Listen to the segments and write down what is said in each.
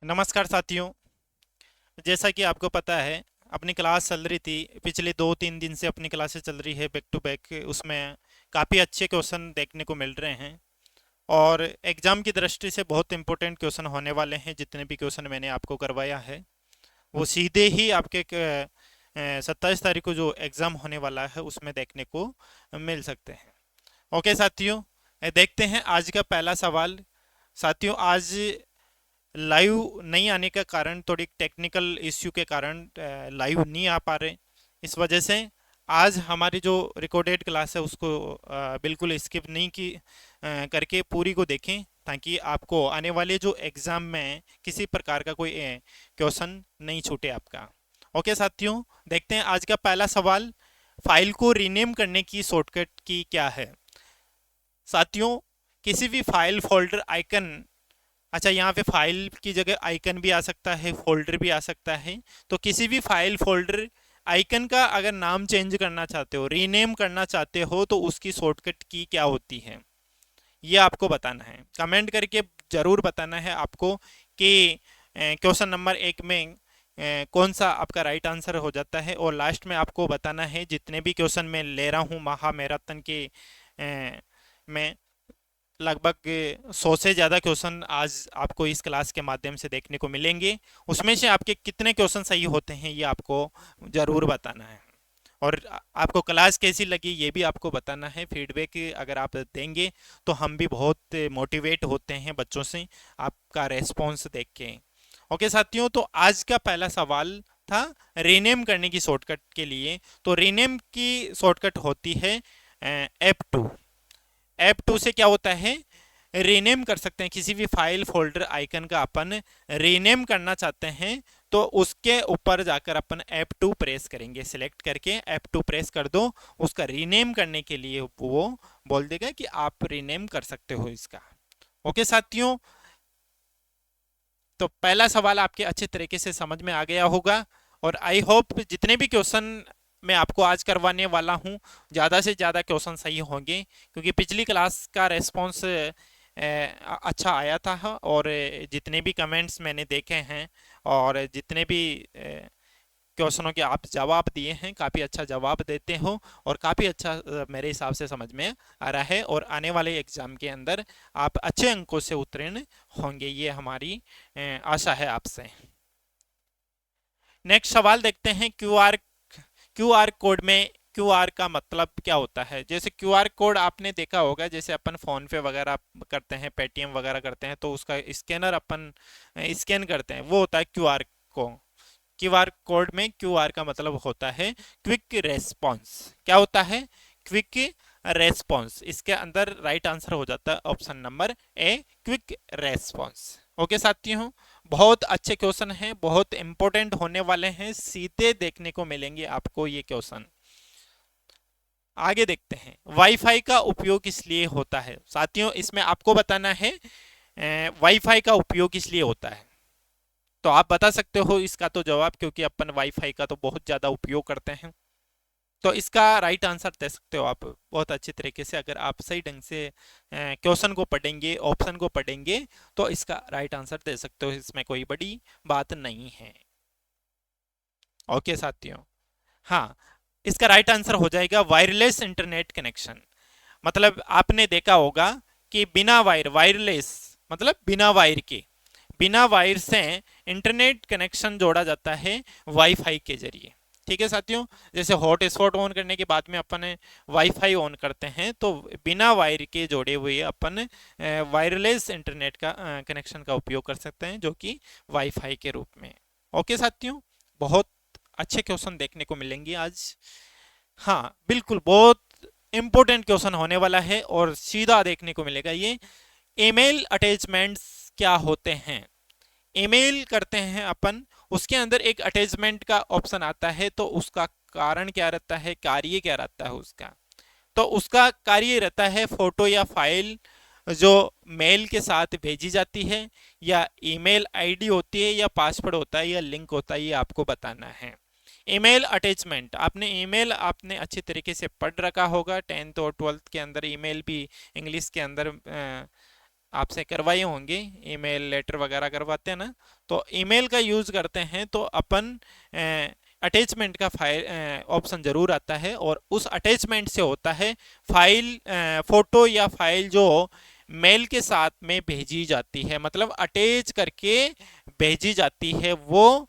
नमस्कार साथियों। जैसा कि आपको पता है, अपनी क्लास चल रही थी पिछले 2-3 दिन से। अपनी क्लासेस चल रही है बैक टू बैक। उसमें काफ़ी अच्छे क्वेश्चन देखने को मिल रहे हैं और एग्ज़ाम की दृष्टि से बहुत इंपॉर्टेंट क्वेश्चन होने वाले हैं। जितने भी क्वेश्चन मैंने आपको करवाया है वो सीधे ही आपके 27 तारीख को जो एग्ज़ाम होने वाला है उसमें देखने को मिल सकते हैं। ओके साथियों, देखते हैं आज का पहला सवाल। साथियों, आज लाइव नहीं आने का कारण, थोड़ी टेक्निकल इश्यू के कारण लाइव नहीं आ पा रहे। इस वजह से आज हमारी जो रिकॉर्डेड क्लास है उसको बिल्कुल स्किप नहीं की करके पूरी को देखें, ताकि आपको आने वाले जो एग्ज़ाम में किसी प्रकार का कोई क्वेश्चन नहीं छूटे आपका। ओके साथियों, देखते हैं आज का पहला सवाल। फाइल को रीनेम करने की शॉर्टकट की क्या है? साथियों, किसी भी फाइल फोल्डर आइकन, अच्छा यहाँ पे फाइल की जगह आइकन भी आ सकता है, फोल्डर भी आ सकता है। तो किसी भी फाइल फोल्डर आइकन का अगर नाम चेंज करना चाहते हो, रीनेम करना चाहते हो, तो उसकी शॉर्टकट की क्या होती है ये आपको बताना है। कमेंट करके ज़रूर बताना है आपको कि क्वेश्चन नंबर 1 में कौन सा आपका राइट आंसर हो जाता है। और लास्ट में आपको बताना है जितने भी क्वेश्चन मैं ले रहा हूँ महा मैराथन के में लगभग 100 से ज़्यादा क्वेश्चन आज आपको इस क्लास के माध्यम से देखने को मिलेंगे। उसमें से आपके कितने क्वेश्चन सही होते हैं ये आपको ज़रूर बताना है। और आपको क्लास कैसी लगी ये भी आपको बताना है। फीडबैक अगर आप देंगे तो हम भी बहुत मोटिवेट होते हैं बच्चों से आपका रेस्पॉन्स देख के। ओके साथियों, तो आज का पहला सवाल था रीनेम करने की शॉर्टकट के लिए। तो रीनेम की शॉर्टकट होती है F2। F2 से क्या होता है, रीनेम कर सकते हैं किसी भी फाइल फोल्डर आइकन का। अपन रीनेम करना चाहते हैं तो उसके ऊपर जाकर अपन F2 प्रेस करेंगे। सिलेक्ट करके F2 प्रेस कर दो, उसका रीनेम करने के लिए वो बोल देगा कि आप रीनेम कर सकते हो इसका। ओके साथियों, तो पहला सवाल आपके अच्छे तरीके से समझ में आ गया होगा। और आई होप जितने भी क्वेश्चन मैं आपको आज करवाने वाला हूँ ज़्यादा से ज़्यादा क्वेश्चन सही होंगे, क्योंकि पिछली क्लास का रेस्पॉन्स अच्छा आया था। और जितने भी कमेंट्स मैंने देखे हैं और जितने भी क्वेश्चनों के आप जवाब दिए हैं, काफ़ी अच्छा जवाब देते हो और काफ़ी अच्छा मेरे हिसाब से समझ में आ रहा है। और आने वाले एग्ज़ाम के अंदर आप अच्छे अंकों से उत्तीर्ण होंगे, ये हमारी आशा है आपसे। नेक्स्ट सवाल देखते हैं। क्यूआर कोड में क्यूआर का मतलब क्या होता है? जैसे क्यूआर कोड आपने देखा होगा, जैसे अपन फोन पे वगैरह करते हैं, पेटीएम वगैरह करते हैं, तो उसका स्कैनर अपन स्कैन करते हैं, वो होता है क्यूआर को। क्यूआर कोड में क्यूआर का मतलब होता है क्विक रेस्पॉन्स। क्या होता है? Quick response. इसके अंदर राइट आंसर हो जाता है option number A, quick response. Okay साथियों, बहुत अच्छे क्वेश्चन हैं, बहुत इंपॉर्टेंट होने वाले हैं, सीधे देखने को मिलेंगे आपको ये क्वेश्चन। आगे देखते हैं, वाईफाई का उपयोग किस लिए होता है? साथियों, इसमें आपको बताना है वाईफाई का उपयोग किस लिए होता है। तो आप बता सकते हो इसका तो जवाब, क्योंकि अपन वाईफाई का तो बहुत ज़्यादा उपयोग करते हैं। तो इसका राइट आंसर दे सकते हो आप बहुत अच्छी तरीके से। अगर आप सही ढंग से क्वेश्चन को पढ़ेंगे, ऑप्शन को पढ़ेंगे, तो इसका राइट आंसर दे सकते हो। इसमें कोई बड़ी बात नहीं है। ओके साथियों, हाँ, इसका राइट आंसर हो जाएगा वायरलेस इंटरनेट कनेक्शन। मतलब आपने देखा होगा कि बिना वायर, वायरलेस मतलब बिना वायर के, बिना वायर से इंटरनेट कनेक्शन जोड़ा जाता है वाईफाई के जरिए। ठीक है साथियों, जैसे हॉटस्पॉट ऑन करने के बाद में अपन वाईफाई ऑन करते हैं, तो बिना वायर के जोड़े हुए अपन वायरलेस इंटरनेट का कनेक्शन का उपयोग कर सकते हैं, जो कि वाईफाई के रूप में। ओके साथियों, बहुत अच्छे क्वेश्चन देखने को मिलेंगे आज। हाँ बिल्कुल, बहुत इंपॉर्टेंट क्वेश्चन होने वाला है और सीधा देखने को मिलेगा ये। ईमेल अटैचमेंट्स क्या होते हैं? ईमेल करते हैं अपन, उसके अंदर एक अटैचमेंट का ऑप्शन आता है, तो उसका कारण क्या रहता है, कार्य क्या रहता है उसका? तो उसका कार्य रहता है फोटो या फाइल जो मेल के साथ भेजी जाती है, या ईमेल आईडी होती है, या पासवर्ड होता है, या लिंक होता है, ये आपको बताना है। ईमेल अटैचमेंट, आपने ईमेल आपने अच्छी तरीके से पढ़ रखा होगा 10th और 12th के अंदर। ईमेल भी इंग्लिश के अंदर आपसे करवाए होंगे, ईमेल लेटर वगैरह करवाते हैं ना, तो ईमेल का यूज़ करते हैं तो अपन अटैचमेंट का फाइल ऑप्शन ज़रूर आता है, और उस अटैचमेंट से होता है फाइल, फ़ोटो या फाइल जो मेल के साथ में भेजी जाती है, मतलब अटैच करके भेजी जाती है, वो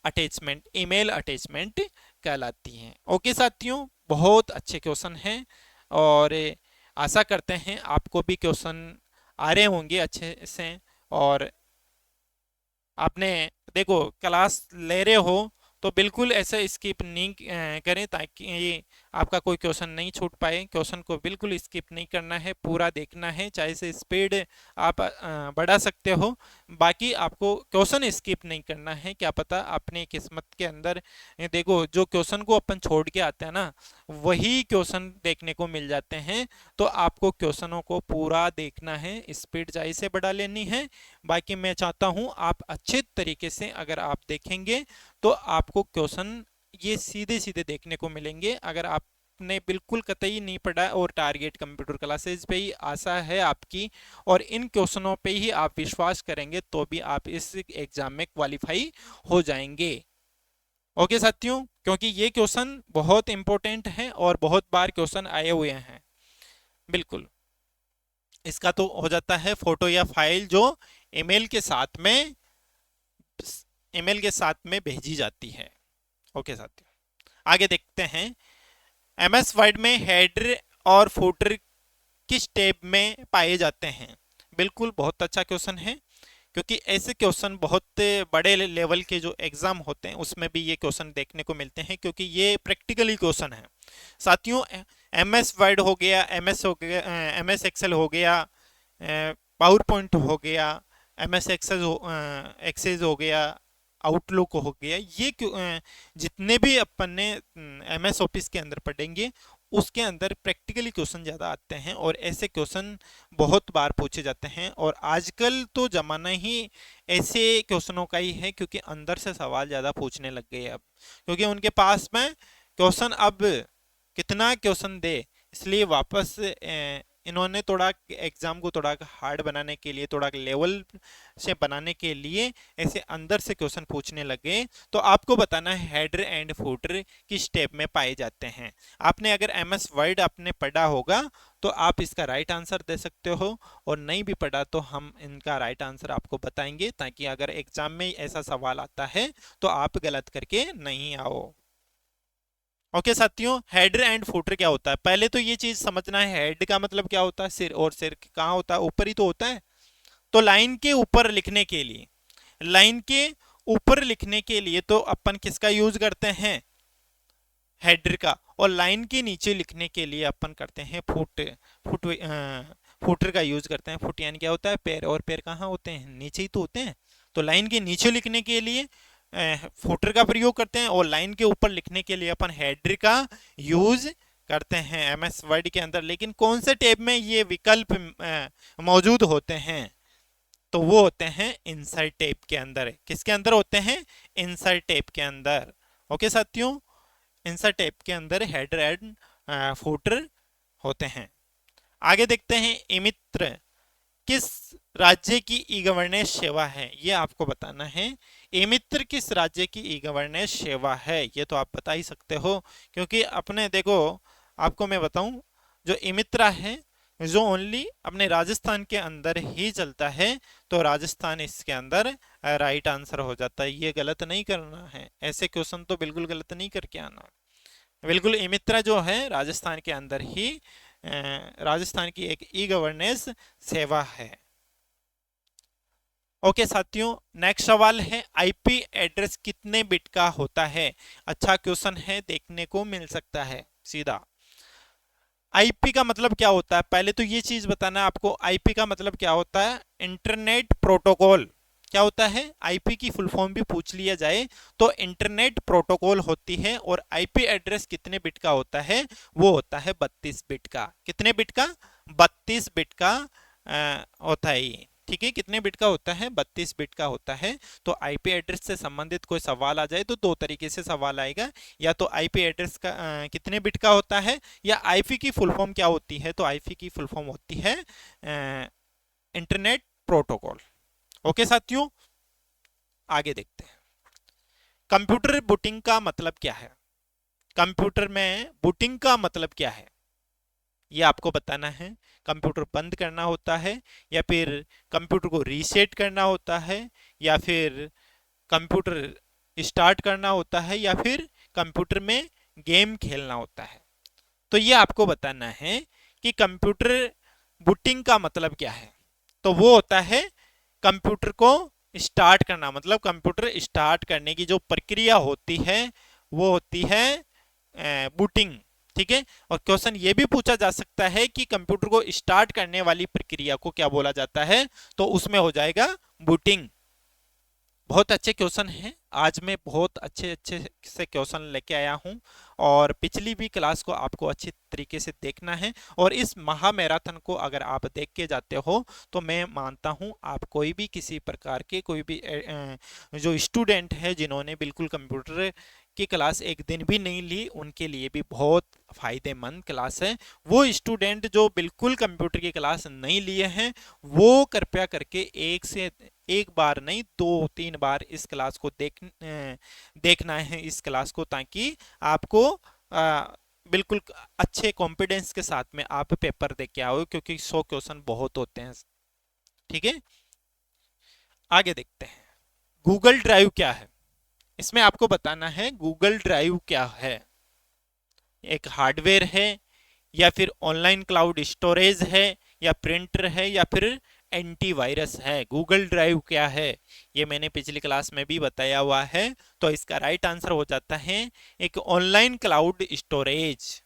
अटैचमेंट ईमेल अटैचमेंट कहलाती हैं। ओके साथियों, बहुत अच्छे क्वेश्चन हैं, और आशा करते हैं आपको भी क्वेश्चन आ रहे होंगे अच्छे से। और आपने देखो क्लास ले रहे हो तो बिल्कुल ऐसे स्किप नहीं करें, ताकि ये आपका कोई क्वेश्चन नहीं छूट पाए। क्वेश्चन को बिल्कुल स्किप नहीं करना है, पूरा देखना है, चाहे से स्पीड आप बढ़ा सकते हो, बाकी आपको क्वेश्चन स्किप नहीं करना है। क्या पता अपनी किस्मत के अंदर, देखो जो क्वेश्चन को अपन छोड़ के आते हैं ना, वही क्वेश्चन देखने को मिल जाते हैं। तो आपको क्वेश्चनों को पूरा देखना है, स्पीड चाहे से बढ़ा लेनी है। बाकी मैं चाहता हूं आप अच्छे तरीके से अगर आप देखेंगे तो आपको क्वेश्चन ये सीधे सीधे देखने को मिलेंगे। अगर आपने बिल्कुल कतई नहीं पढ़ा और टारगेट कंप्यूटर क्लासेस पे ही आशा है आपकी, और इन क्वेश्चनों पे ही आप विश्वास करेंगे, तो भी आप इस एग्जाम में क्वालिफाई हो जाएंगे। ओके साथियों, क्योंकि ये क्वेश्चन बहुत इंपॉर्टेंट है और बहुत बार क्वेश्चन आए हुए हैं। बिल्कुल, इसका तो हो जाता है फोटो या फाइल जो ईमेल के साथ में भेजी जाती है। ओके साथियों, आगे देखते हैं। एमएस वर्ड में हेडर और फुटर किस टैब में पाए जाते हैं? बिल्कुल, बहुत अच्छा क्वेश्चन है, क्योंकि ऐसे क्वेश्चन बहुत बड़े लेवल के जो एग्जाम होते हैं उसमें भी ये क्वेश्चन देखने को मिलते हैं, क्योंकि ये प्रैक्टिकली क्वेश्चन है साथियों। एमएस वर्ड हो गया, एमएस एक्सेल हो गया, पावर पॉइंट हो गया, एमएस एक्सेस हो गया, आउटलुक हो गया, ये जितने भी अपन ने एमएस ऑफिस के अंदर पढ़ेंगे उसके अंदर प्रैक्टिकली क्वेश्चन ज़्यादा आते हैं, और ऐसे क्वेश्चन बहुत बार पूछे जाते हैं। और आजकल तो ज़माना ही ऐसे क्वेश्चनों का ही है, क्योंकि अंदर से सवाल ज़्यादा पूछने लग गए अब, क्योंकि उनके पास में क्वेश्चन अब कितना क्वेश्चन दे, इसलिए वापस इन्होंने थोड़ा एग्जाम को थोड़ा हार्ड बनाने के लिए, थोड़ा लेवल से बनाने के लिए ऐसे अंदर से क्वेश्चन पूछने लगे। तो आपको बताना है हेडर एंड फुटर किस स्टेप में पाए जाते हैं। आपने अगर एमएस वर्ड आपने पढ़ा होगा तो आप इसका राइट आंसर दे सकते हो, और नहीं भी पढ़ा तो हम इनका राइट आंसर आपको बताएंगे, ताकि अगर एग्जाम में ऐसा सवाल आता है तो आप गलत करके नहीं आओ। ओके साथियों, हेडर एंड फुटर क्या होता है? पहले तो ये चीज समझना है, हेड का मतलब क्या होता है, सिर, और सिर कहाँ होता है? ऊपर ही तो होता है। तो लाइन के ऊपर लिखने के लिए, लाइन के ऊपर लिखने के लिए तो अपन किसका यूज करते हैं? हेडर का। और लाइन के नीचे लिखने के लिए अपन करते हैं फुटर का यूज करते हैं। फुट यानी क्या होता है? पैर, और पैर कहाँ होते हैं? नीचे ही तो होते हैं। तो लाइन के नीचे लिखने के लिए फुटर का प्रयोग करते हैं, और लाइन के ऊपर लिखने के लिए अपन हेडर का यूज करते हैं एमएस वर्ड के अंदर। लेकिन कौन से टैब में ये विकल्प मौजूद होते हैं? तो वो होते हैं इंसर्ट टैब के अंदर। किसके अंदर होते हैं? इंसर्ट टैब के अंदर। ओके साथियों, इंसर्ट टैब के अंदर हेडर एंड फुटर होते हैं। आगे देखते हैं, ई मित्र किस राज्य की ई गवर्नेंस सेवा है? ये आपको बताना है। ई मित्र किस राज्य की ई गवर्नेंस सेवा है? ये तो आप बता ही सकते हो, क्योंकि अपने देखो, आपको मैं बताऊं, जो ई मित्र है जो ओनली अपने राजस्थान के अंदर ही चलता है, तो राजस्थान इसके अंदर राइट आंसर हो जाता है। ये गलत नहीं करना है, ऐसे क्वेश्चन तो बिल्कुल गलत नहीं करके आना। बिल्कुल, ई मित्र जो है राजस्थान के अंदर ही राजस्थान की एक ई गवर्नेंस सेवा है। ओके साथियों, नेक्स्ट सवाल है, आईपी एड्रेस कितने बिट का होता है? अच्छा क्वेश्चन है, देखने को मिल सकता है सीधा। आईपी का मतलब क्या होता है? पहले तो ये चीज बताना है आपको, आईपी का मतलब क्या होता है? Internet protocol. क्या होता है? आईपी की फुल फॉर्म भी पूछ लिया जाए तो इंटरनेट प्रोटोकॉल होती है। और आईपी एड्रेस कितने बिट का होता है? वो होता है 32 बिट का। कितने बिट का? 32 बिट का होता है ये। ठीक है, कितने बिट का होता है? 32 बिट का होता है। तो आईपी एड्रेस से संबंधित कोई सवाल आ जाए तो दो तरीके से सवाल आएगा, या तो आईपी एड्रेस का कितने बिट का होता है, या आईपी की फुल फॉर्म क्या होती है? तो आईपी की फुल फॉर्म होती है इंटरनेट प्रोटोकॉल। ओके साथियों, आगे देखते हैं। कंप्यूटर बूटिंग का मतलब क्या है? कंप्यूटर में बूटिंग का मतलब क्या है ये आपको बताना है। कंप्यूटर बंद करना होता है, या फिर कंप्यूटर को रीसेट करना होता है, या फिर कंप्यूटर स्टार्ट करना होता है, या फिर कंप्यूटर में गेम खेलना होता है। तो ये आपको बताना है कि कंप्यूटर बूटिंग का मतलब क्या है। तो वो होता है कंप्यूटर को स्टार्ट करना, मतलब कंप्यूटर स्टार्ट करने की जो प्रक्रिया होती है वो होती है बूटिंग। ठीक है। और क्वेश्चन ये भी पूछा जा सकता है कि कंप्यूटर को स्टार्ट करने वाली प्रक्रिया को क्या बोला जाता है, तो उसमें हो जाएगा बूटिंग। बहुत अच्छे क्वेश्चन हैं, आज मैं बहुत अच्छे अच्छे से क्वेश्चन लेके आया हूं, और पिछली भी क्लास को आपको अच्छी तरीके से देखना है। और इस महा मैराथन को अगर आप देख के जाते हो तो मैं मानता हूं आप कोई भी किसी प्रकार के कोई भी जो स्टूडेंट है जिन्होंने बिल्कुल कंप्यूटर की क्लास एक दिन भी नहीं ली, उनके लिए भी बहुत फायदेमंद क्लास है। वो स्टूडेंट जो बिल्कुल कंप्यूटर की क्लास नहीं लिए हैं, वो कृपया करके एक बार नहीं 2-3 बार इस क्लास को देखना है इस क्लास को, ताकि आपको बिल्कुल अच्छे कॉन्फिडेंस के साथ में आप पेपर दे के आओ, क्योंकि 100 क्वेश्चन बहुत होते हैं। ठीक है, आगे देखते हैं। गूगल ड्राइव क्या है? इसमें आपको बताना है गूगल ड्राइव क्या है। एक हार्डवेयर है, या फिर ऑनलाइन क्लाउड स्टोरेज है, या प्रिंटर है, या फिर एंटीवायरस है? गूगल ड्राइव क्या है ये मैंने पिछली क्लास में भी बताया हुआ है। तो इसका राइट आंसर हो जाता है एक ऑनलाइन क्लाउड स्टोरेज।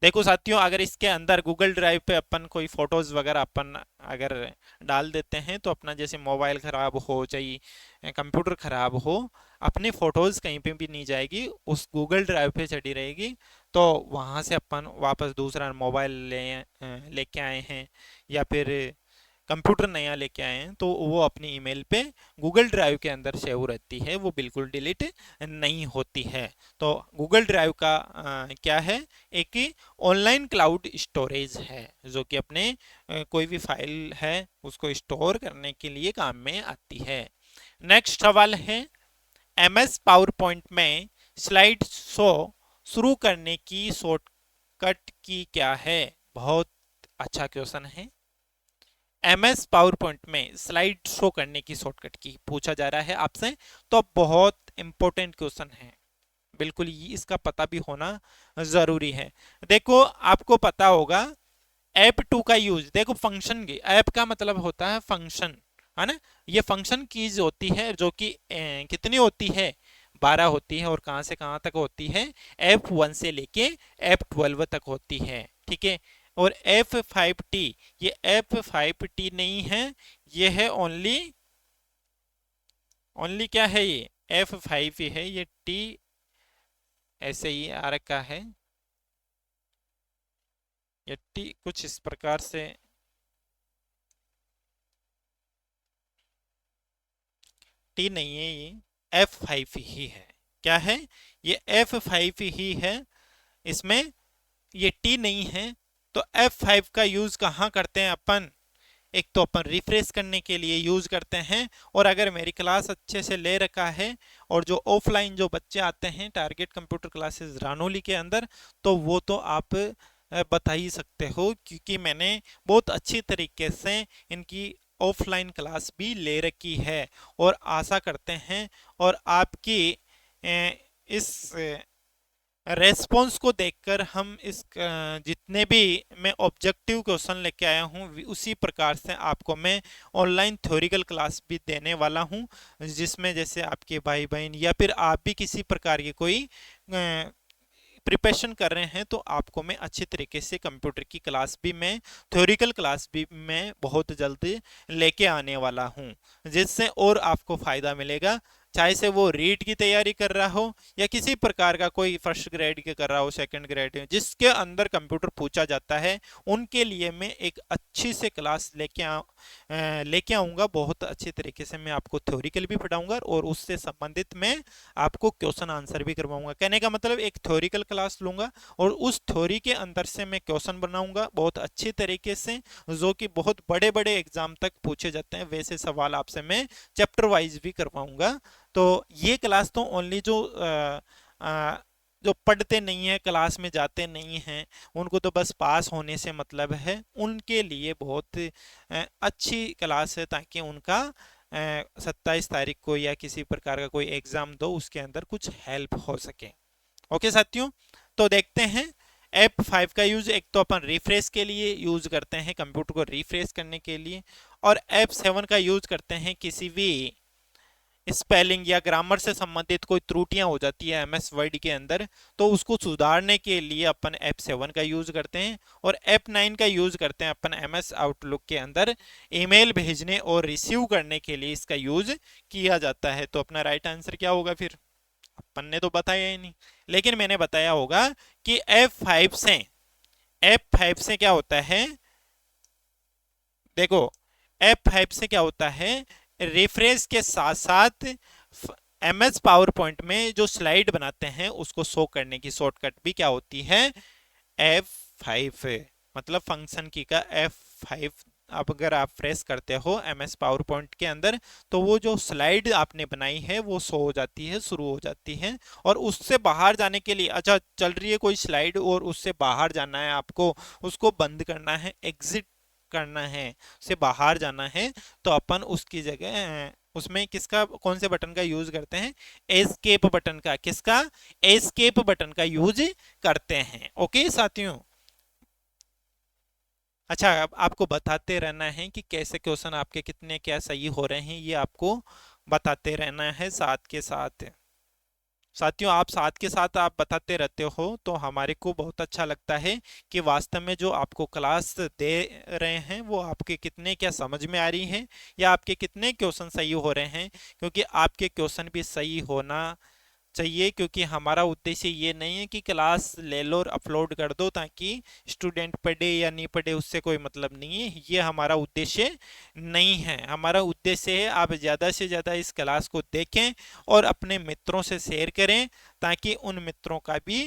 देखो साथियों, अगर इसके अंदर गूगल ड्राइव पे अपन कोई फोटोज वगैरह अपन अगर डाल देते हैं, तो अपना जैसे मोबाइल खराब हो चाहे कंप्यूटर खराब हो, अपनी फोटोज कहीं पे भी नहीं जाएगी, उस गूगल ड्राइव पे चढ़ी रहेगी। तो वहां से अपन वापस दूसरा मोबाइल लेके आए हैं, या फिर कंप्यूटर नया लेके आए हैं, तो वो अपनी ईमेल पे गूगल ड्राइव के अंदर सेव रहती है, वो बिल्कुल डिलीट नहीं होती है। तो गूगल ड्राइव का क्या है? एक ऑनलाइन क्लाउड स्टोरेज है, जो कि अपने कोई भी फाइल है उसको स्टोर करने के लिए काम में आती है। नेक्स्ट सवाल है, एम एस पावर पॉइंट में स्लाइड शो शुरू करने की शॉर्टकट की क्या है? बहुत अच्छा क्वेश्चन है। एम एस पावर पॉइंट में स्लाइड शो करने की शॉर्टकट की पूछा जा रहा है आपसे, तो बहुत इंपॉर्टेंट क्वेश्चन है, बिल्कुल इसका पता भी होना जरूरी है। देखो आपको पता होगा ऐप टू का यूज, देखो फंक्शन की, ऐप का मतलब होता है फंक्शन, है ना। ये फंक्शन कीज होती है जो कि कितनी होती है? 12 होती है, और कहां से कहां तक होती है? F1 से लेके F12 तक होती है। ठीक है। और F5T, ये F5T नहीं है, ये है ओनली, ओनली क्या है? ये F5 ही है, ये T ऐसे ही आ रखा है, ये T कुछ इस प्रकार से, T नहीं है, ये F5 ही है। क्या है? ये F5 ही है, इसमें ये T नहीं है। तो F5 का यूज कहाँ करते हैं अपन? एक तो अपन रिफ्रेश करने के लिए यूज करते हैं, और अगर मेरी क्लास अच्छे से ले रखा है, और जो ऑफलाइन जो बच्चे आते हैं टारगेट कंप्यूटर क्लासेस रानोली के अंदर, तो वो तो आप बता ही सकते हो, क्योंकि मैंने बहुत अच्छी तरीके से इनकी ऑफलाइन क्लास भी ले रखी है। और आशा करते हैं, और आपकी इस रेस्पॉन्स को देखकर हम इस जितने भी मैं ऑब्जेक्टिव क्वेश्चन लेके आया हूँ, उसी प्रकार से आपको मैं ऑनलाइन थ्योरिकल क्लास भी देने वाला हूँ, जिसमें जैसे आपके भाई बहन या फिर आप भी किसी प्रकार की कोई प्रिपरेशन कर रहे हैं, तो आपको मैं अच्छी तरीके से कंप्यूटर की क्लास भी मैं, थ्योरिकल क्लास भी मैं बहुत जल्दी लेके आने वाला हूं, जिससे और आपको फायदा मिलेगा। चाहे से वो रीट की तैयारी कर रहा हो, या किसी प्रकार का कोई फर्स्ट ग्रेड के कर रहा हो, सेकंड ग्रेड जिसके अंदर कंप्यूटर पूछा जाता है, उनके लिए मैं एक अच्छी से क्लास लेके लेके आऊँगा, बहुत अच्छे तरीके से मैं आपको थ्योरिकल भी पढ़ाऊंगा और उससे संबंधित मैं आपको क्वेश्चन आंसर भी करवाऊंगा। कहने का मतलब एक थ्योरिकल क्लास लूंगा और उस थ्योरी के अंदर से मैं क्वेश्चन बनाऊंगा बहुत अच्छे तरीके से, जो कि बहुत बड़े बड़े एग्जाम तक पूछे जाते हैं, वैसे सवाल आपसे मैं चैप्टर वाइज भी करवाऊंगा। तो ये क्लास तो ओनली जो पढ़ते नहीं है, क्लास में जाते नहीं हैं, उनको तो बस पास होने से मतलब है, उनके लिए बहुत अच्छी क्लास है, ताकि उनका 27 तारीख को या किसी प्रकार का कोई एग्जाम दो उसके अंदर कुछ हेल्प हो सके। ओके साथियों, तो देखते हैं। F5 का यूज एक तो अपन रिफ्रेश के लिए यूज करते हैं, कंप्यूटर को रिफ्रेश करने के लिए, और F7 का यूज करते हैं किसी भी स्पेलिंग या ग्रामर से संबंधित कोई त्रुटियां हो जाती है एमएस वर्ड के अंदर, तो उसको सुधारने के लिए अपन F7 का यूज करते हैं, और F9 का यूज करते हैं अपन एमएस आउटलुक के अंदर ईमेल भेजने और रिसीव करने के लिए इसका यूज किया जाता है। तो अपना राइट आंसर क्या होगा फिर? अपन ने तो बताया ही नहीं, लेकिन मैंने बताया होगा कि F5 से क्या होता है, देखो F5 से क्या होता है, रिफ्रेश के साथ साथ एमएस पावर पॉइंट में जो स्लाइड बनाते हैं उसको शो करने की शॉर्टकट भी क्या होती है, F5, मतलब फंक्शन की का F5। अब अगर आप प्रेस करते हो एमएस पावर पॉइंट के अंदर, तो वो जो स्लाइड आपने बनाई है वो शो हो जाती है, शुरू हो जाती है। और उससे बाहर जाने के लिए, अच्छा चल रही है कोई स्लाइड और उससे बाहर जाना है आपको, उसको बंद करना है, एग्जिट करना है, से बाहर जाना है, तो अपन उसकी जगह उसमें किसका, कौन से बटन का यूज करते हैं, एस्केप बटन का, किसका, एस्केप बटन का यूज करते हैं। ओके साथियों, अच्छा अब आपको बताते रहना है कि कैसे क्वेश्चन आपके कितने क्या सही हो रहे हैं, ये आपको बताते रहना है साथ के साथ। साथियों आप साथ के साथ आप बताते रहते हो तो हमारे को बहुत अच्छा लगता है कि वास्तव में जो आपको क्लास दे रहे हैं वो आपके कितने क्या समझ में आ रही है, या आपके कितने क्वेश्चन सही हो रहे हैं, क्योंकि आपके क्वेश्चन भी सही होना चाहिए। क्योंकि हमारा उद्देश्य ये नहीं है कि क्लास ले लो और अपलोड कर दो ताकि स्टूडेंट पढ़े या नहीं पढ़े, उससे कोई मतलब नहीं है, ये हमारा उद्देश्य नहीं है। हमारा उद्देश्य है आप ज़्यादा से ज़्यादा इस क्लास को देखें और अपने मित्रों से शेयर करें, ताकि उन मित्रों का भी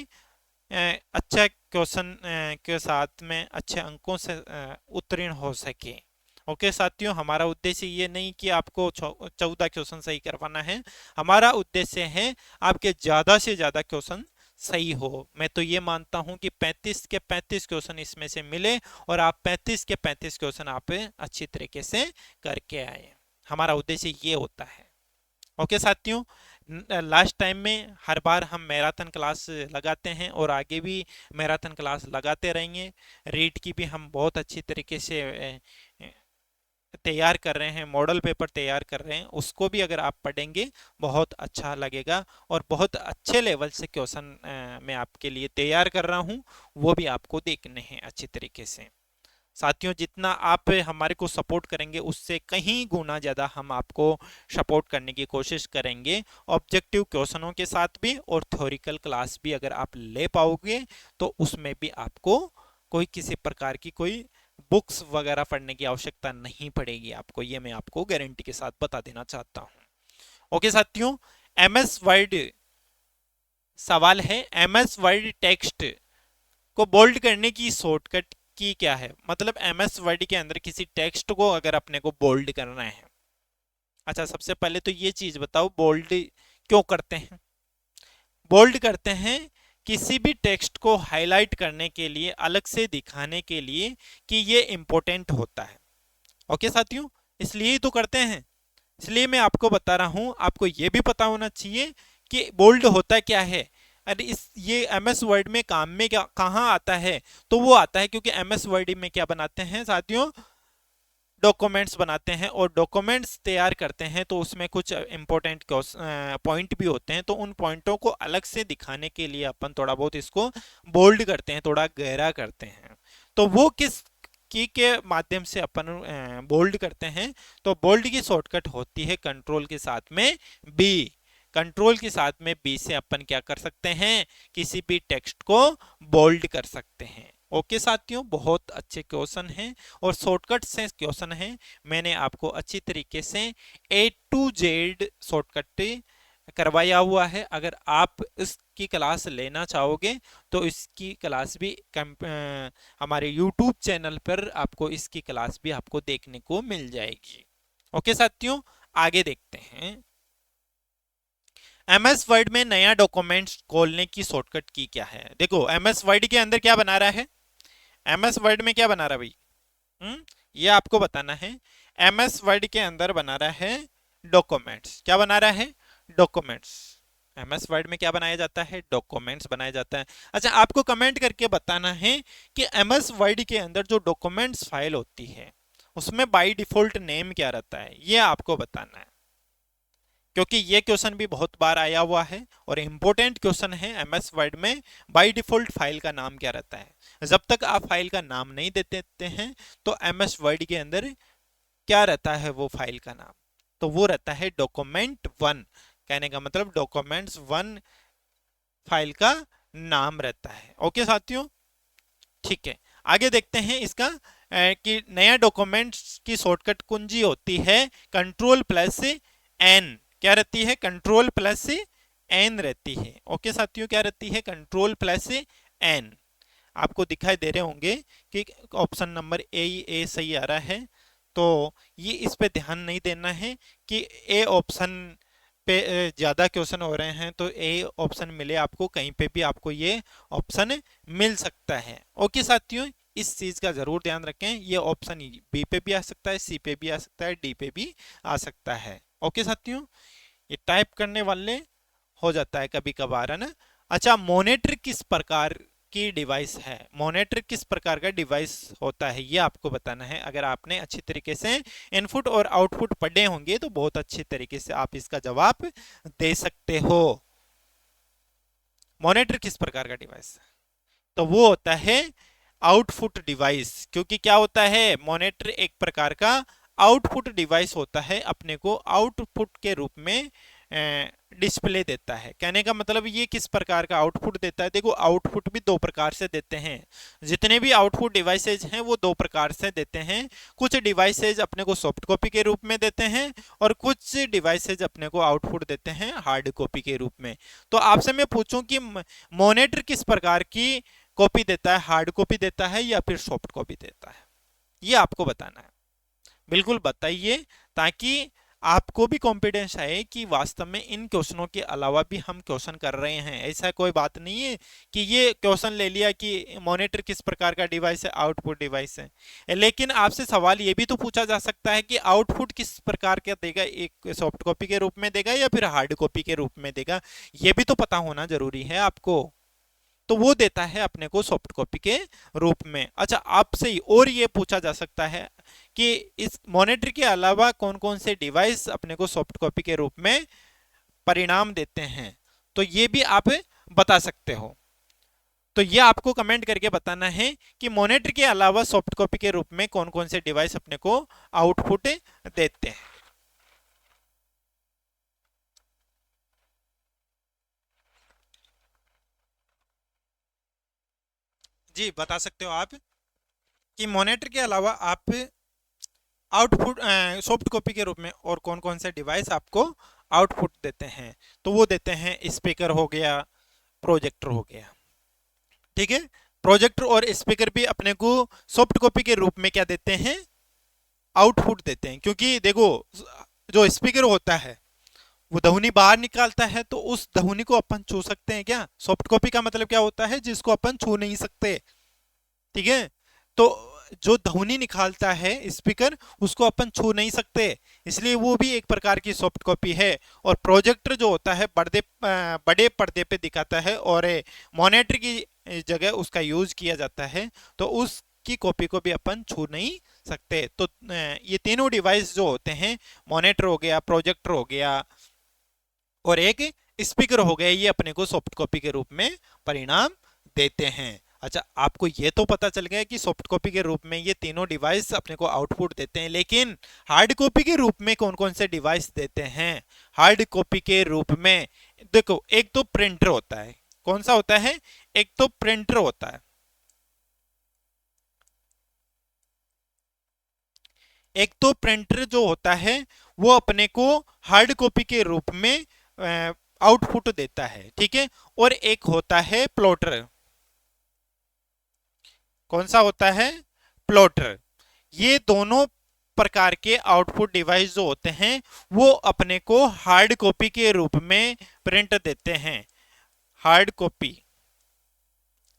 अच्छा क्वेश्चन के साथ में अच्छे अंकों से उत्तीर्ण हो सके। ओके साथियों, हमारा उद्देश्य ये नहीं कि आपको 14 क्वेश्चन सही करवाना है, हमारा उद्देश्य है आपके ज़्यादा से ज़्यादा क्वेश्चन सही हो। मैं तो ये मानता हूं कि 35 के 35 क्वेश्चन इसमें से मिले और आप 35 के 35 क्वेश्चन आप अच्छी तरीके से करके आए, हमारा उद्देश्य ये होता है। ओके साथियों, लास्ट टाइम में हर बार हम मैराथन क्लास लगाते हैं और आगे भी मैराथन क्लास लगाते रहेंगे। रीट की भी हम बहुत अच्छी तरीके से तैयार कर रहे हैं, मॉडल पेपर तैयार कर रहे हैं, उसको भी अगर आप पढ़ेंगे बहुत अच्छा लगेगा, और बहुत अच्छे लेवल से क्वेश्चन मैं आपके लिए तैयार कर रहा हूँ, वो भी आपको देखने हैं अच्छी तरीके से। साथियों जितना आप हमारे को सपोर्ट करेंगे उससे कहीं गुना ज़्यादा हम आपको सपोर्ट करने की कोशिश करेंगे, ऑब्जेक्टिव क्वेश्चनों के साथ भी, और थ्योरिकल क्लास भी अगर आप ले पाओगे तो उसमें भी आपको कोई किसी प्रकार की कोई बुक्स वगैरह पढ़ने की आवश्यकता नहीं पड़ेगी आपको, ये मैं आपको गारंटी के साथ बता देना चाहता हूँ। ओके साथियों, एमएस वर्ड सवाल है, एमएस वर्ड टेक्स्ट को बोल्ड करने की शॉर्टकट की क्या है, मतलब एमएस वर्ड के अंदर किसी टेक्स्ट को अगर अपने को बोल्ड करना है। अच्छा सबसे पहले तो ये चीज बताओ, बोल्ड क्यों करते हैं? बोल्ड करते हैं किसी भी टेक्स्ट को हाईलाइट करने के लिए, अलग से दिखाने के लिए कि ये इंपॉर्टेंट होता है। ओके साथियों, इसलिए ही तो करते हैं। इसलिए मैं आपको बता रहा हूं, आपको ये भी पता होना चाहिए कि बोल्ड होता क्या है। अरे इस ये एमएस वर्ड में काम में क्या कहाँ आता है, तो वो आता है क्योंकि एमएस वर्ड में क्या बनाते हैं साथियों, डॉक्यूमेंट्स बनाते हैं, और डॉक्यूमेंट्स तैयार करते हैं तो उसमें कुछ इंपॉर्टेंट पॉइंट भी होते हैं, तो उन पॉइंटों को अलग से दिखाने के लिए अपन थोड़ा बहुत इसको बोल्ड करते हैं, थोड़ा गहरा करते हैं। तो वो किस की के माध्यम से अपन बोल्ड करते हैं, तो बोल्ड की शॉर्टकट होती है कंट्रोल के साथ में बी। कंट्रोल के साथ में बी से अपन क्या कर सकते हैं, किसी भी टेक्स्ट को बोल्ड कर सकते हैं। ओके साथियों, बहुत अच्छे क्वेश्चन हैं और शॉर्टकट से क्वेश्चन हैं। मैंने आपको अच्छी तरीके से A to Z शॉर्टकट करवाया हुआ है। अगर आप इसकी क्लास लेना चाहोगे तो इसकी क्लास भी हमारे यूट्यूब चैनल पर आपको इसकी क्लास भी आपको देखने को मिल जाएगी। ओके साथियों, आगे देखते हैं। एमएस वर्ड में नया डॉक्यूमेंट्स खोलने की शॉर्टकट की क्या है? देखो, एमएस वर्ड के अंदर क्या बना रहा है, एमएस वर्ड में क्या बना रहा है भाई? ये आपको बताना है। एमएस वर्ड के अंदर बना रहा है डॉक्यूमेंट्स। क्या बना रहा है? डॉक्यूमेंट्स। एमएस वर्ड में क्या बनाया जाता है? डॉक्यूमेंट्स बनाया जाता है। अच्छा, आपको कमेंट करके बताना है कि एमएस वर्ड के अंदर जो डॉक्यूमेंट्स फाइल होती है उसमें बाय डिफॉल्ट नेम क्या रहता है, ये आपको बताना है। क्योंकि ये क्वेश्चन भी बहुत बार आया हुआ है और इंपॉर्टेंट क्वेश्चन है। एमएस वर्ड में बाय डिफॉल्ट फाइल का नाम क्या रहता है? जब तक आप फाइल का नाम नहीं दे देते हैं तो एमएस वर्ड के अंदर क्या रहता है वो फाइल का नाम? तो वो रहता है डॉक्यूमेंट वन। कहने का मतलब डॉक्यूमेंट्स वन फाइल का नाम रहता है। ओके साथियों, ठीक है। आगे देखते हैं इसका कि नया डॉक्यूमेंट्स की शॉर्टकट कुंजी होती है कंट्रोल प्लस एन। क्या रहती है? कंट्रोल प्लस एन रहती है। ओके साथियों, क्या रहती है? Control plus N. आपको दिखाई दे रहे होंगे कि ऑप्शन नंबर ए सही आ रहा है। तो ये इस पे ध्यान नहीं देना है कि ए ऑप्शन पे ज़्यादा क्वेश्चन हो रहे हैं तो ए ऑप्शन मिले आपको, कहीं पे भी आपको ये ऑप्शन मिल सकता है। ओके साथियों, इस चीज़ का ज़रूर ध्यान रखें। ये ऑप्शन बी पे भी आ सकता है, सी पे भी आ सकता है, डी पे भी आ सकता है। ओके साथियों, ये टाइप करने वाले हो जाता है कभी कभार, है ना। अच्छा, मॉनिटर किस प्रकार की डिवाइस है? मॉनिटर किस प्रकार का डिवाइस होता है ये आपको बताना है। अगर आपने अच्छी तरीके से इनपुट और आउटपुट पढ़े होंगे तो बहुत अच्छी तरीके से आप इसका जवाब दे सकते हो। मॉनिटर किस प्रकार का डिवाइस है? तो वो होता है आउटपुट डिवाइस। क्योंकि क्या होता है, मॉनिटर एक प्रकार का आउटपुट डिवाइस होता है, अपने को आउटपुट के रूप में डिस्प्ले देता है। कहने का मतलब ये किस प्रकार का आउटपुट देता है? देखो, आउटपुट भी दो प्रकार से देते हैं। जितने भी आउटपुट डिवाइसेज हैं वो दो प्रकार से देते हैं। कुछ डिवाइसेज अपने को सॉफ्ट कॉपी के रूप में देते हैं और कुछ डिवाइसेज अपने को आउटपुट देते हैं हार्ड कॉपी के रूप में। तो आपसे मैं पूछूं कि मॉनिटर किस प्रकार की कॉपी देता है, हार्ड कॉपी देता है या फिर सॉफ्ट कॉपी देता है? ये आपको बताना है। बिल्कुल बताइए, ताकि आपको भी कॉन्फिडेंस आए कि वास्तव में इन क्वेश्चनों के अलावा भी हम क्वेश्चन कर रहे हैं। ऐसा कोई बात नहीं है कि ये क्वेश्चन ले लिया कि मॉनिटर किस प्रकार का डिवाइस है, आउटपुट डिवाइस है। लेकिन आपसे सवाल ये भी तो पूछा जा सकता है कि आउटपुट किस प्रकार का देगा, एक सॉफ्ट कॉपी के रूप में देगा या फिर हार्ड कॉपी के रूप में देगा? ये भी तो पता होना जरूरी है आपको। तो वो देता है अपने को सॉफ्ट कॉपी के रूप में। अच्छा, आपसे और ये पूछा जा सकता है कि इस मॉनिटर के अलावा कौन कौन से डिवाइस अपने को सॉफ्ट कॉपी के रूप में परिणाम देते हैं, तो ये भी आप बता सकते हो। तो ये आपको कमेंट करके बताना है कि मॉनिटर के अलावा सॉफ्ट कॉपी के रूप में कौन कौन से डिवाइस अपने को आउटपुट देते हैं। जी, बता सकते हो आप कि मॉनिटर के अलावा आप आउटपुट सॉफ्ट कॉपी के रूप में और कौन कौन से डिवाइस आपको आउटपुट देते हैं। तो वो देते हैं स्पीकर हो गया, प्रोजेक्टर हो गया। ठीक है, प्रोजेक्टर और स्पीकर भी अपने को सॉफ्ट कॉपी के रूप में क्या देते हैं? आउटपुट देते हैं। क्योंकि देखो, जो स्पीकर होता है वो ध्वनि बाहर निकालता है, तो उस ध्वनि को अपन छू सकते हैं क्या? सॉफ्ट कॉपी का मतलब क्या होता है? जिसको अपन छू नहीं सकते। ठीक है, तो जो ध्वनि निकालता है स्पीकर, उसको अपन छू नहीं सकते, इसलिए वो भी एक प्रकार की सॉफ्ट कॉपी है। और प्रोजेक्टर जो होता है बड़े पर्दे पे दिखाता है और मॉनिटर की जगह उसका यूज किया जाता है, तो उसकी कॉपी को भी अपन छू नहीं सकते। तो ये तीनों डिवाइस जो होते हैं, मॉनिटर हो गया, प्रोजेक्टर हो गया और एक स्पीकर हो गया, ये अपने को सॉफ्ट कॉपी के रूप में परिणाम देते हैं। अच्छा, आपको ये तो पता चल गया कि सॉफ्ट कॉपी के रूप में ये तीनों डिवाइस अपने को आउटपुट देते हैं, लेकिन हार्ड कॉपी के रूप में कौन कौन से डिवाइस देते हैं? हार्ड कॉपी के रूप में देखो, एक तो प्रिंटर होता है। कौन सा होता है? एक तो प्रिंटर होता है। एक तो प्रिंटर जो होता है वो अपने को हार्ड कॉपी के रूप में आउटपुट देता है, ठीक है। और एक होता है प्लॉटर। कौन सा होता है? प्लॉटर। ये दोनों प्रकार के आउटपुट डिवाइस जो होते हैं वो अपने को हार्ड कॉपी के रूप में प्रिंट देते हैं। हार्ड कॉपी,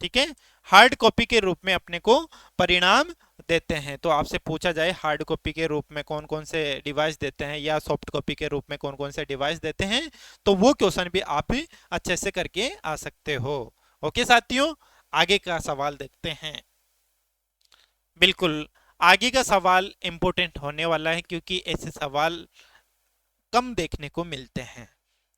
ठीक है, हार्ड कॉपी के रूप में अपने को परिणाम देते हैं। तो आपसे पूछा जाए हार्ड कॉपी के रूप में कौन कौन से डिवाइस देते हैं या सॉफ्ट कॉपी के रूप में कौन कौन से डिवाइस देते हैं, तो वो क्वेश्चन भी आप अच्छे से करके आ सकते हो। ओके साथियों, आगे का सवाल देखते हैं। बिल्कुल, आगे का सवाल इंपॉर्टेंट होने वाला है क्योंकि ऐसे सवाल कम देखने को मिलते हैं,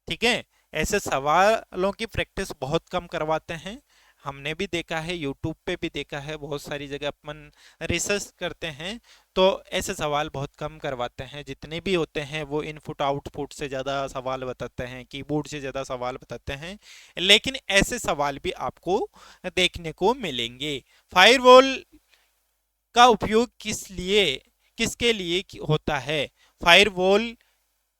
ठीक है। ऐसे सवालों की प्रैक्टिस बहुत कम करवाते हैं। हमने भी देखा है, यूट्यूब पे भी देखा है, बहुत सारी जगह अपन रिसर्च करते हैं तो ऐसे सवाल बहुत कम करवाते हैं। जितने भी होते हैं वो इनपुट आउटपुट से ज़्यादा सवाल बताते हैं, कीबोर्ड से ज़्यादा सवाल बताते हैं। लेकिन ऐसे सवाल भी आपको देखने को मिलेंगे। फायरवॉल का उपयोग किसके लिए होता है? फायरवॉल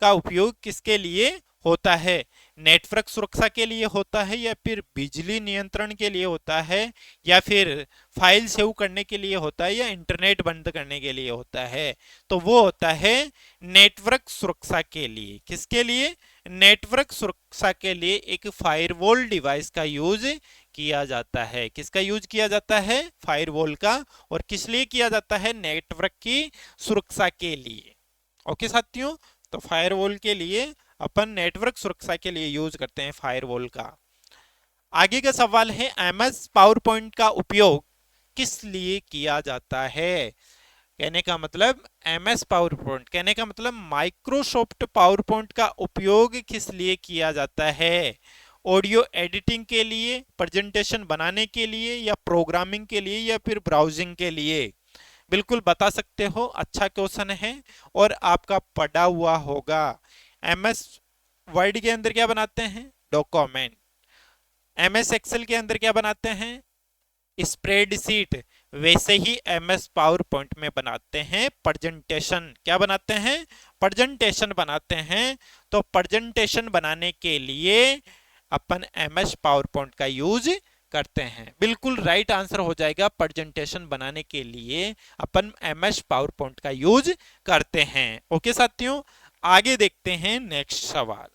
का उपयोग किसके लिए होता है? नेटवर्क सुरक्षा के लिए होता है, या फिर बिजली नियंत्रण के लिए होता है, या फिर फाइल सेव करने के लिए होता है, या इंटरनेट बंद करने के लिए होता है? तो वो होता है नेटवर्क सुरक्षा के लिए। किसके लिए? नेटवर्क सुरक्षा के लिए एक फायरवॉल डिवाइस का यूज किया जाता है। किसका यूज किया जाता है? फायरवॉल का। और किस लिए किया जाता है? नेटवर्क की सुरक्षा के लिए। ओके साथियों, तो फायरवॉल के लिए अपन नेटवर्क सुरक्षा के लिए यूज करते हैं फायरवॉल का। आगे का सवाल है, एमएस पावर पॉइंट का उपयोग किस लिए किया जाता है? कहने का मतलब एमएस पावर पॉइंट, कहने का मतलब माइक्रोसॉफ्ट पावर पॉइंट का उपयोग किस लिए किया जाता है? ऑडियो एडिटिंग के लिए, प्रेजेंटेशन बनाने के लिए, या प्रोग्रामिंग के लिए, या फिर ब्राउजिंग के लिए? बिल्कुल बता सकते हो, अच्छा क्वेश्चन है और आपका पढ़ा हुआ होगा। एमएस वर्ड के अंदर क्या बनाते हैं? डॉक्यूमेंट। एमएस एक्सेल के अंदर क्या बनाते हैं? स्प्रेडशीट। वैसे ही एमएस पावर पॉइंट में बनाते हैं प्रेजेंटेशन। क्या बनाते हैं? प्रेजेंटेशन बनाते हैं। तो प्रेजेंटेशन बनाने के लिए अपन एमएस पावर पॉइंट का यूज करते हैं। बिल्कुल राइट आंसर हो जाएगा, प्रेजेंटेशन बनाने के लिए अपन एमएस पावर पॉइंट का यूज करते हैं। ओके साथियों, आगे देखते हैं नेक्स्ट सवाल।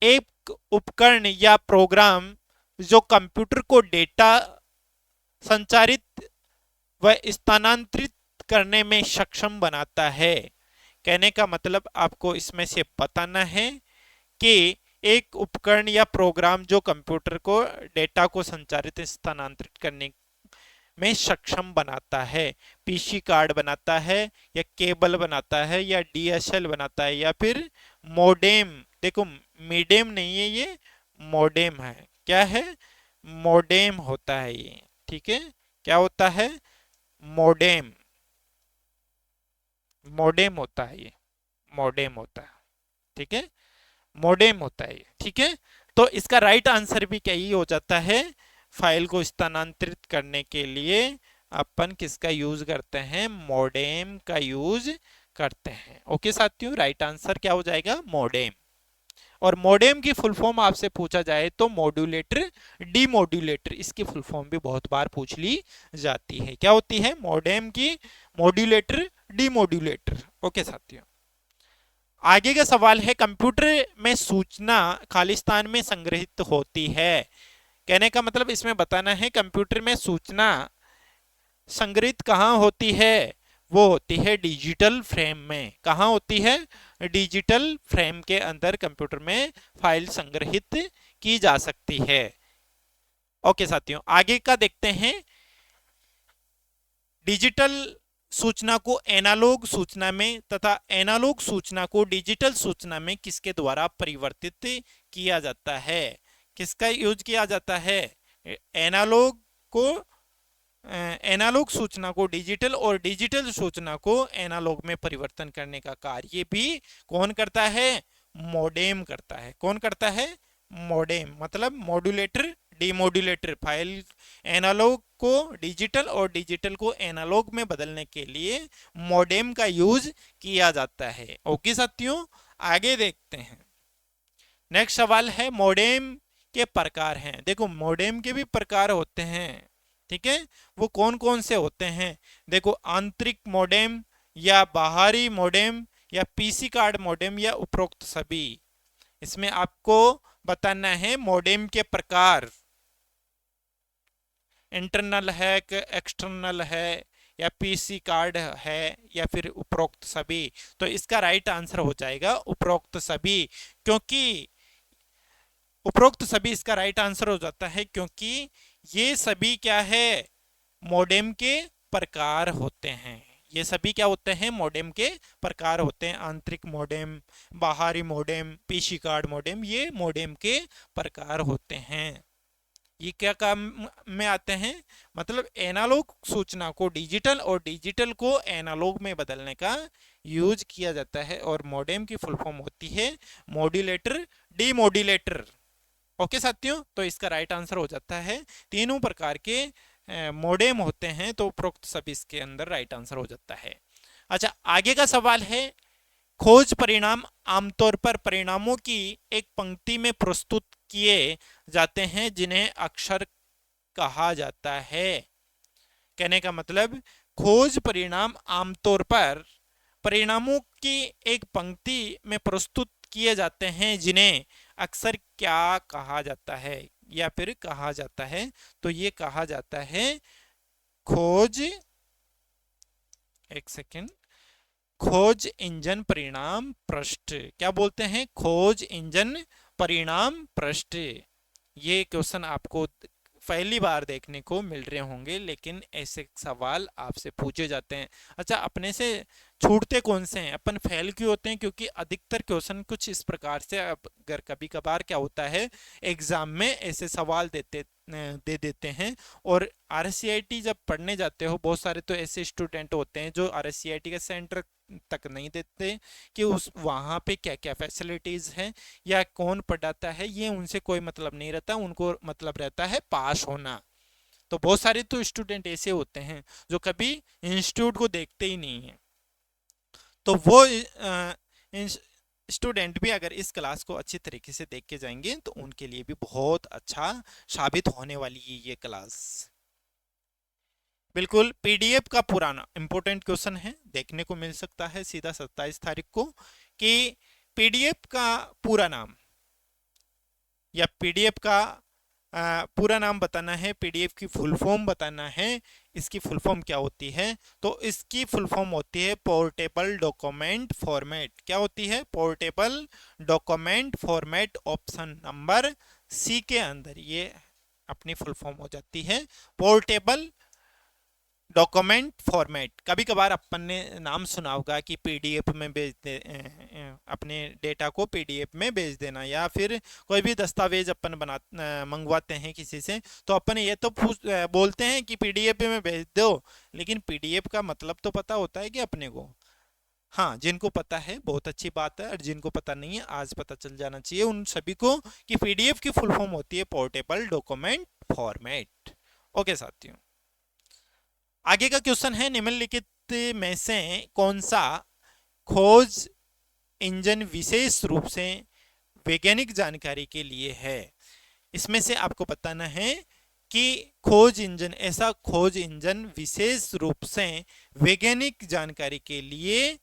एक उपकरण या प्रोग्राम जो कंप्यूटर को डेटा संचारित व स्थानांतरित करने में सक्षम बनाता है। कहने का मतलब आपको इसमें से बताना है कि एक उपकरण या प्रोग्राम जो कंप्यूटर को डेटा को संचारित स्थानांतरित करने में सक्षम बनाता है। पीसी कार्ड बनाता है, या केबल बनाता है, या डीएसएल बनाता है, या फिर मोडेम। देखो, मीडेम नहीं है, ये मोडेम है। क्या है? मोडेम होता है ये, ठीक है। क्या होता है? मोडेम। मोडेम होता है ये, मोडेम होता है, ठीक है। मोडेम होता है ये, ठीक है। तो इसका राइट आंसर भी क्या ही हो जाता है? फाइल को स्थानांतरित करने के लिए अपन किसका यूज करते हैं? मोडेम का यूज करते हैं। ओके साथियों, राइट आंसर क्या हो जाएगा? मोडेम। और मोडेम की फुल फॉर्म आपसे पूछा जाए तो मॉड्यूलेटर, डीमॉड्यूलेटर, इसकी फुल फॉर्म भी बहुत बार पूछ ली जाती है। क्या होती है? मोडेम की मॉड्यूलेटर, डीमॉड्यूलेटर। ओके साथियों, आगे का सवाल है, कंप्यूटर में सूचना खालिस्तान में संग्रहित होती है। कहने का मतलब इसमें बताना है कंप्यूटर में सूचना संग्रहित कहाँ होती है? वो होती है डिजिटल फ्रेम में। कहाँ होती है? डिजिटल फ्रेम के अंदर कंप्यूटर में फाइल संग्रहित की जा सकती है। ओके साथियों, आगे का देखते हैं। डिजिटल सूचना को एनालॉग सूचना में तथा एनालॉग सूचना को डिजिटल सूचना में किसके द्वारा परिवर्तित किया जाता है? किसका यूज किया जाता है? एनालॉग को, एनालॉग सूचना को डिजिटल और डिजिटल सूचना को एनालॉग में परिवर्तन करने का कार्य भी कौन करता है? मोडेम करता है। कौन करता है? मोडेम, मतलब मॉड्यूलेटर, डीमोड्यूलेटर, फाइल एनालॉग को डिजिटल और डिजिटल को एनालॉग में बदलने के लिए मॉडेम का यूज किया जाता है। ओके साथियों, आगे देखते हैं। नेक्स्ट सवाल है मॉडेम के प्रकार हैं। देखो मॉडेम के भी प्रकार होते हैं, ठीक है। वो कौन कौन से होते हैं? देखो आंतरिक मॉडेम या बाहरी मॉडेम या पीसी कार्ड मॉडेम या उपरोक्त सभी। इसमें आपको बताना है मॉडेम के प्रकार, इंटरनल है कि एक्सटर्नल है या पीसी कार्ड है या फिर उपरोक्त सभी। तो इसका राइट आंसर हो जाएगा उपरोक्त सभी, क्योंकि उपरोक्त सभी इसका राइट आंसर हो जाता है क्योंकि ये सभी क्या है, मॉडेम के प्रकार होते हैं। ये सभी क्या होते हैं, मॉडेम के प्रकार होते हैं। आंतरिक मॉडेम, बाहरी मॉडेम, पीसी कार्ड मॉडेम, ये मॉडेम के प्रकार होते हैं। ये क्या काम में आते हैं? मतलब एनालॉग सूचना को डिजिटल और डिजिटल को एनालॉग में बदलने का यूज किया जाता है। और मॉडेम की फुल फॉर्म होती है मॉड्यूलेटर, डीमोड्यूलेटर। ओके साथियों, तो इसका राइट आंसर हो जाता है तीनों प्रकार के मॉडेम होते हैं, तो उपरोक्त सभी इसके अंदर राइट आंसर हो जाता है। अच्छा, आगे का सवाल है खोज परिणाम आमतौर पर परिणामों की एक पंक्ति में प्रस्तुत किए जाते हैं जिन्हें अक्षर कहा जाता है। कहने का मतलब खोज परिणाम आमतौर पर परिणामों की एक पंक्ति में प्रस्तुत किए जाते हैं जिन्हें अक्सर क्या कहा जाता है या फिर कहा जाता है? तो ये कहा जाता है खोज, एक सेकेंड, खोज इंजन परिणाम पृष्ठ। क्या बोलते हैं? खोज इंजन परिणाम पृष्ठ। ये क्वेश्चन आपको पहली बार देखने को मिल रहे होंगे, लेकिन ऐसे सवाल आपसे पूछे जाते हैं। अच्छा, अपने से छूटते कौन से हैं? अपन फेल क्यों होते हैं? क्योंकि अधिकतर क्वेश्चन कुछ इस प्रकार से, अगर कभी कभार क्या होता है एग्जाम में ऐसे सवाल दे देते हैं। और आरसीआईटी जब पढ़ने जाते हो, बहुत सारे तो ऐसे स्टूडेंट होते हैं जो आरसीआईटी का सेंटर तक नहीं देते कि उस वहाँ पे क्या क्या फैसिलिटीज हैं या कौन पढ़ाता है, ये उनसे कोई मतलब नहीं रहता। उनको मतलब रहता है पास होना। तो बहुत सारे तो स्टूडेंट ऐसे होते हैं जो कभी इंस्टीट्यूट को देखते ही नहीं है। तो वो स्टूडेंट भी अगर इस क्लास को अच्छी तरीके से देख के जाएंगे तो उनके लिए भी बहुत अच्छा साबित होने वाली है ये क्लास। बिल्कुल, पीडीएफ का पुराना इंपॉर्टेंट क्वेश्चन है, देखने को मिल सकता है सीधा 27 तारीख को, कि पीडीएफ का पूरा नाम या पीडीएफ का पूरा नाम बताना है, पीडीएफ की फुल फॉर्म बताना है। इसकी फुल फॉर्म क्या होती है? तो इसकी फुल फॉर्म होती है पोर्टेबल डॉक्यूमेंट फॉर्मेट। क्या होती है? Portable document format, option number C के अंदर ये अपनी फुल फॉर्म हो जाती है, पोर्टेबल डॉक्यूमेंट फॉर्मेट। कभी कभार अपन ने नाम सुना होगा कि पीडीएफ में भेज दे, अपने डेटा को पीडीएफ में भेज देना, या फिर कोई भी दस्तावेज अपन मंगवाते हैं किसी से, तो अपन ये तो बोलते हैं कि पीडीएफ में भेज दो, लेकिन पीडीएफ का मतलब तो पता होता है कि अपने को? हाँ, जिनको पता है बहुत अच्छी बात है, और जिनको पता नहीं है आज पता चल जाना चाहिए उन सभी को कि पीडीएफ की फुल फॉर्म होती है पोर्टेबल डॉक्यूमेंट फॉर्मेट। ओके साथियों, आगे का क्वेश्चन है निम्नलिखित में से कौन सा खोज इंजन विशेष रूप से वैज्ञानिक जानकारी के लिए है? इसमें से आपको बताना है कि खोज इंजन, ऐसा खोज इंजन विशेष रूप से वैज्ञानिक जानकारी के लिए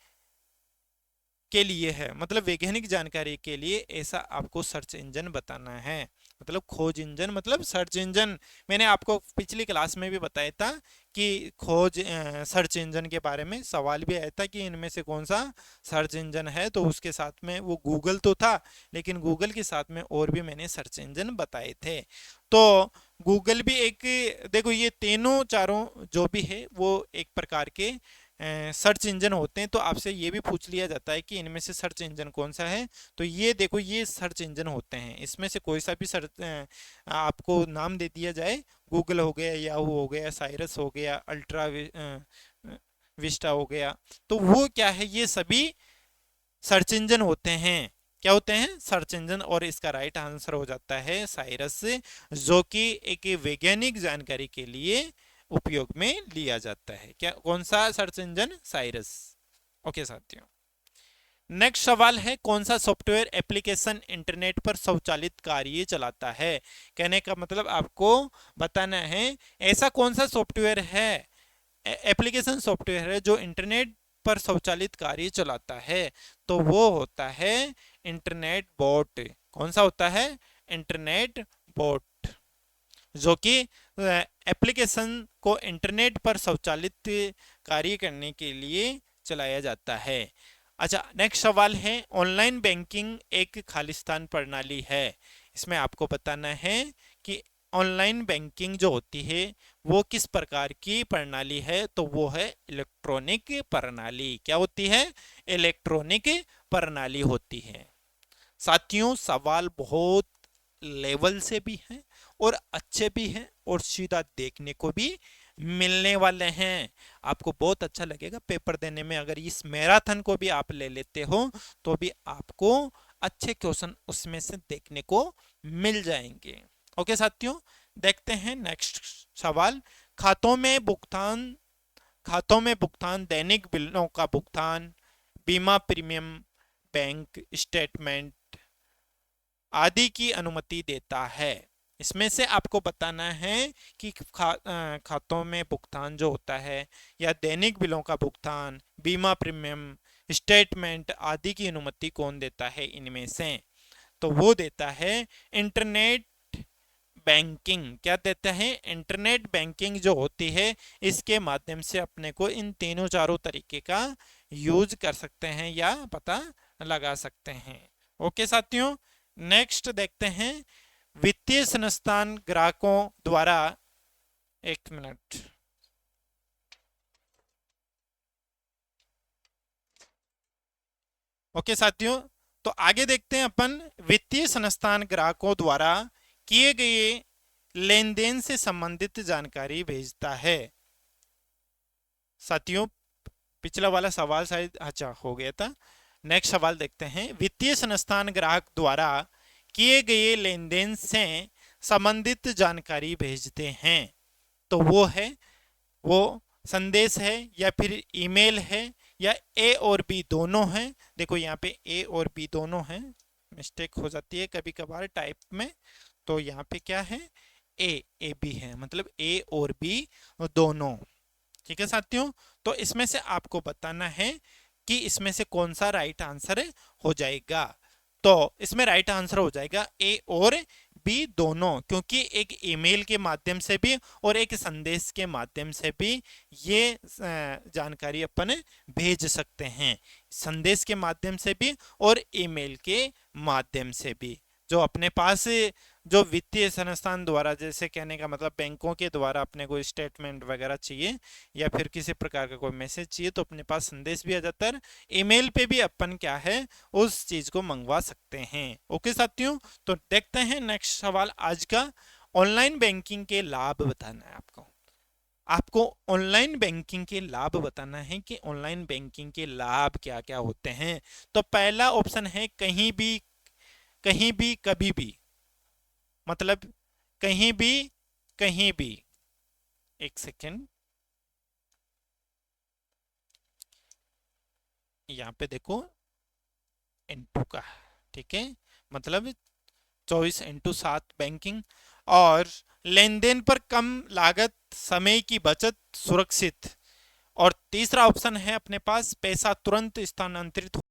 है। मतलब वैज्ञानिक जानकारी के लिए ऐसा आपको सर्च इंजन बताना है। मतलब खोज इंजन मतलब सर्च इंजन। मैंने आपको पिछली क्लास में भी बताया था कि खोज सर्च इंजन के बारे में सवाल भी आया था कि इनमें से कौन सा सर्च इंजन है, तो उसके साथ में वो गूगल तो था, लेकिन गूगल के साथ में और भी मैंने सर्च इंजन बताए थे। तो गूगल भी एक, देखो ये तीनों चारों जो भी है वो एक प्रकार के सर्च इंजन होते हैं। तो आपसे ये भी पूछ लिया जाता है कि इनमें से सर्च इंजन कौन सा है, तो ये देखो ये सर्च इंजन होते हैं। इसमें से कोई सा भी सर्च आपको नाम दे दिया जाए, गूगल हो गया, याहू हो गया, साइरस हो गया, अल्ट्रा विस्टा हो गया, तो वो क्या है, ये सभी सर्च इंजन होते हैं। क्या होते हैं? Search engine. और इसका राइट आंसर हो जाता है साइरस, जो कि एक वैज्ञानिक जानकारी के लिए उपयोग में लिया जाता है। क्या, कौन सा सर्च इंजन? साइरस। ओके साथियों, नेक्स्ट सवाल है, कौन सा सॉफ्टवेयर एप्लीकेशन इंटरनेट पर स्वचालित कार्य चलाता है? कहने का मतलब आपको बताना है ऐसा कौन सा सॉफ्टवेयर है, एप्लीकेशन सॉफ्टवेयर है जो इंटरनेट पर स्वचालित कार्य चलाता है। तो वो होता है इंटरनेट बोट। कौन सा होता है? इंटरनेट बोट, जो कि एप्लीकेशन को इंटरनेट पर स्वचालित कार्य करने के लिए चलाया जाता है। अच्छा, नेक्स्ट सवाल है, ऑनलाइन बैंकिंग एक खालिस्तान प्रणाली है। इसमें आपको बताना है कि ऑनलाइन बैंकिंग जो होती है वो किस प्रकार की प्रणाली है। तो वो है इलेक्ट्रॉनिक प्रणाली। क्या होती है? इलेक्ट्रॉनिक प्रणाली होती है। साथियों, सवाल बहुत लेवल से भी हैं और अच्छे भी हैं और सीधा देखने को भी मिलने वाले हैं। आपको बहुत अच्छा लगेगा पेपर देने में। अगर इस मैराथन को भी आप ले लेते हो तो भी आपको अच्छे क्वेश्चन उसमें से देखने को मिल जाएंगे। ओके साथियों, देखते हैं नेक्स्ट सवाल। खातों में भुगतान खातों में भुगतान, दैनिक बिलों का भुगतान, बीमा प्रीमियम, बैंक स्टेटमेंट आदि की अनुमति देता है। इसमें से आपको बताना है कि खातों में भुगतान जो होता है या दैनिक बिलों का भुगतान, बीमा प्रीमियम, स्टेटमेंट आदि की अनुमति कौन देता है इनमें से? तो वो देता है इंटरनेट बैंकिंग। क्या देता है? इंटरनेट बैंकिंग जो होती है इसके माध्यम से अपने को इन तीनों चारों तरीके का यूज कर सकते हैं या पता लगा सकते हैं। ओके साथियों, नेक्स्ट देखते हैं, वित्तीय संस्थान ग्राहकों द्वारा, एक मिनट, ओके साथियों, तो आगे देखते हैं अपन, वित्तीय संस्थान ग्राहकों द्वारा किए गए लेन देन से संबंधित जानकारी भेजता है। साथियों, पिछला वाला सवाल शायद अच्छा हो गया था। नेक्स्ट सवाल देखते हैं, वित्तीय संस्थान ग्राहक द्वारा किए गए लेन देन से संबंधित जानकारी भेजते हैं। तो वो संदेश है या फिर ईमेल है या ए और बी दोनों है। देखो यहाँ पे ए और बी दोनों है, मिस्टेक हो जाती है कभी कभार टाइप में। तो यहाँ पे क्या है? ए बी है, मतलब ए और बी दोनों। ठीक है साथियों, तो इसमें से आपको बताना है कि इसमें से कौन सा राइट आंसर हो जाएगा। तो इसमें राइट आंसर हो जाएगा ए और बी दोनों, क्योंकि एक ईमेल के माध्यम से भी और एक संदेश के माध्यम से भी ये जानकारी अपन भेज सकते हैं। संदेश के माध्यम से भी और ईमेल के माध्यम से भी। जो अपने पास जो वित्तीय संस्थान द्वारा, जैसे कहने का मतलब बैंकों के द्वारा अपने को स्टेटमेंट वगैरह चाहिए या फिर किसी प्रकार का कोई मैसेज चाहिए तो अपने पास संदेश भी आ जाता है। ईमेल पे भी अपन क्या है उस चीज को मंगवा सकते हैं। ओके साथियों, तो देखते हैं नेक्स्ट सवाल आज का। ऑनलाइन बैंकिंग के लाभ बताना है आपको ऑनलाइन बैंकिंग के लाभ बताना है कि ऑनलाइन बैंकिंग के लाभ क्या क्या होते हैं। तो पहला ऑप्शन है कहीं भी कभी भी, मतलब कहीं भी, एक सेकेंड, यहाँ पे देखो इंटू का, ठीक है, मतलब 24/7 बैंकिंग, और लेन देन पर कम लागत, समय की बचत, सुरक्षित। और तीसरा ऑप्शन है अपने पास पैसा तुरंत स्थानांतरित